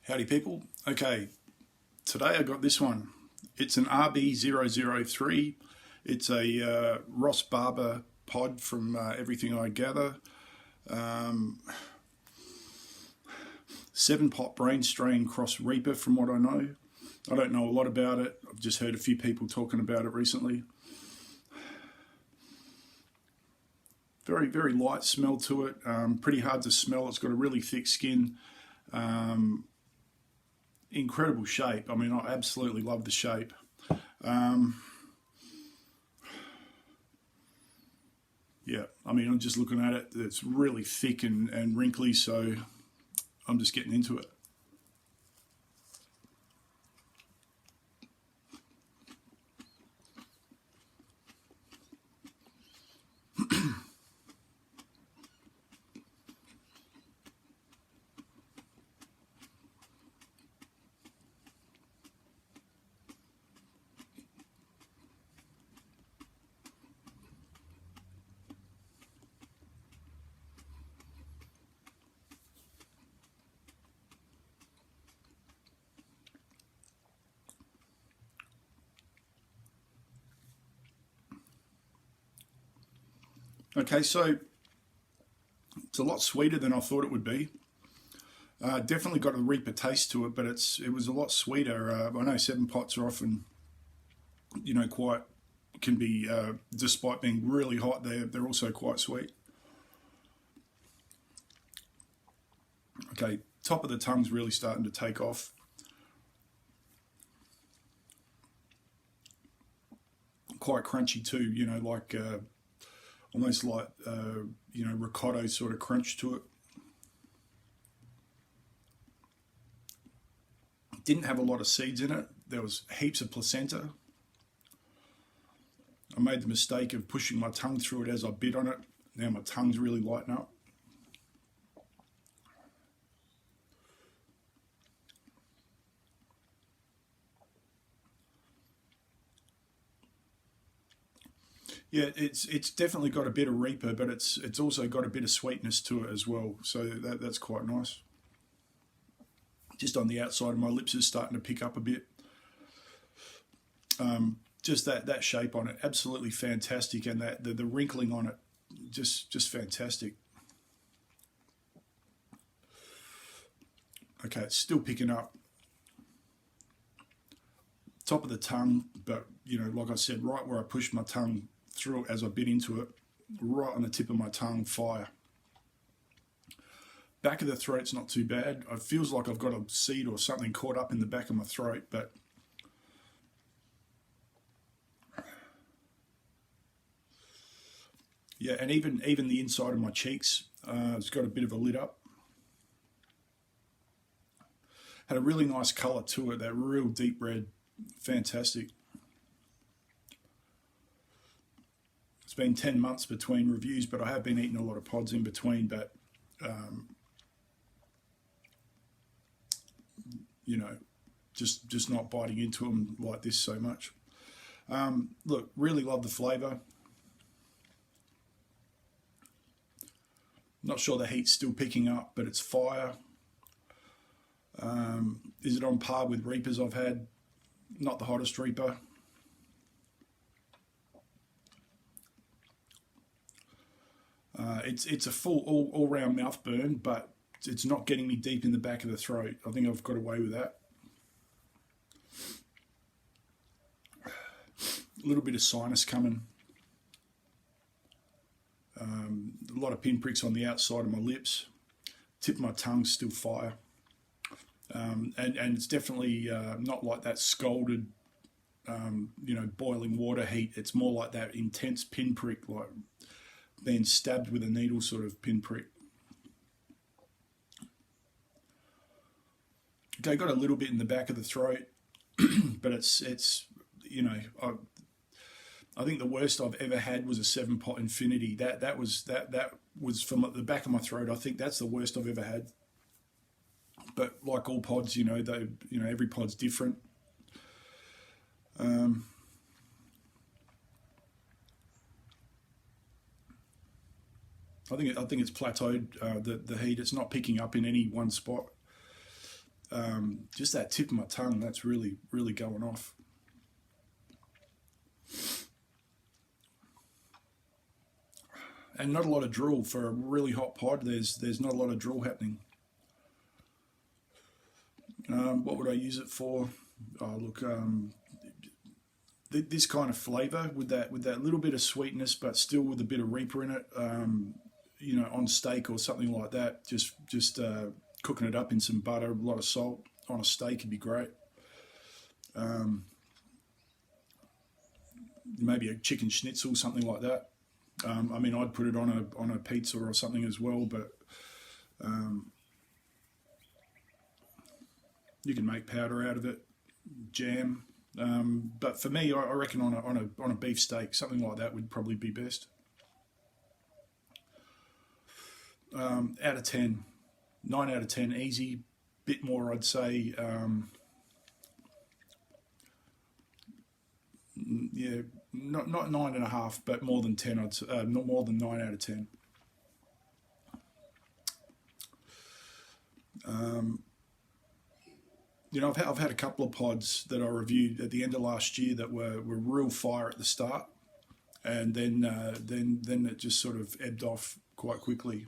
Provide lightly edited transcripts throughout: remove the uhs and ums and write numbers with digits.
Howdy people. Okay, today I got this one. It's an RB003. It's a Ross Barber pod from everything I gather. 7-pot brain strain cross Reaper from what I know. I don't know a lot about it. I've just heard a few people talking about it recently. Very, very light smell to it. Pretty hard to smell. It's got a really thick skin. Incredible shape. I mean, I absolutely love the shape. Yeah, I mean, I'm just looking at it. It's really thick and wrinkly, so I'm just getting into it. Okay, so it's a lot sweeter than I thought it would be. Definitely got a Reaper taste to it, but it was a lot sweeter. I know 7-pots are often, quite can be, despite being really hot, they're also quite sweet. Okay, top of the tongue's really starting to take off. Quite crunchy too, like almost like ricotta sort of crunch to it. Didn't have a lot of seeds in it. There was heaps of placenta. I made the mistake of pushing my tongue through it as I bit on it. Now my tongue's really lighting up. Yeah, it's definitely got a bit of Reaper, but it's also got a bit of sweetness to it as well. So that's quite nice. Just on the outside of my lips is starting to pick up a bit. Just that shape on it, absolutely fantastic, and that the wrinkling on it, just fantastic. Okay, it's still picking up. Top of the tongue, but like I said, right where I pushed my tongue through it as I bit into it, right on the tip of my tongue, fire. Back of the throat's not too bad. It feels like I've got a seed or something caught up in the back of my throat, but yeah, and even the inside of my cheeks, it's got a bit of a lid up. Had a really nice colour to it, that real deep red, fantastic. It's been 10 months between reviews, but I have been eating a lot of pods in between, but just not biting into them like this so much. Look, really love the flavour. Not sure the heat's still picking up, but it's fire. Is it on par with Reapers I've had? Not the hottest Reaper. It's a full all-round mouth burn, but it's not getting me deep in the back of the throat. I think I've got away with that. A little bit of sinus coming. A lot of pinpricks on the outside of my lips. Tip of my tongue's still fire. And it's definitely not like that scalded, boiling water heat. It's more like that intense pinprick, like being stabbed with a needle sort of pinprick. Okay, got a little bit in the back of the throat, but it's I think the worst I've ever had was a 7-pot Infinity. That was from the back of my throat. I think that's the worst I've ever had. But like all pods, every pod's different. I think it's plateaued, the heat. It's not picking up in any one spot. just that tip of my tongue, that's really, really going off. And not a lot of drool for a really hot pod. There's not a lot of drool happening. What would I use it for? Oh, look, this kind of flavour with that little bit of sweetness, but still with a bit of Reaper in it. You know, on steak or something like that. Just cooking it up in some butter, a lot of salt on a steak would be great. Maybe a chicken schnitzel, something like that. I mean, I'd put it on a pizza or something as well, but you can make powder out of it, jam. But for me, I reckon on a beef steak, something like that would probably be best. Out of 10, 9 out of 10, easy. Bit more, I'd say. Yeah, not 9.5, but more than 10. I'd say, not more than 9 out of 10. You know, I've had a couple of pods that I reviewed at the end of last year that were real fire at the start, and then it just sort of ebbed off quite quickly.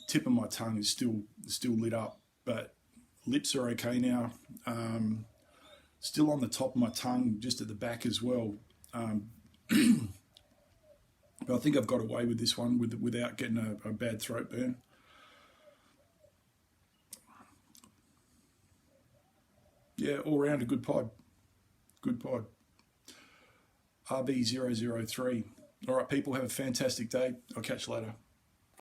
Tip of my tongue is still lit up, but lips are okay now. Still on the top of my tongue, just at the back as well. But I think I've got away with this one without getting a bad throat burn. Yeah, all round a good pod. Good pod. RB003. All right, people, have a fantastic day. I'll catch you later.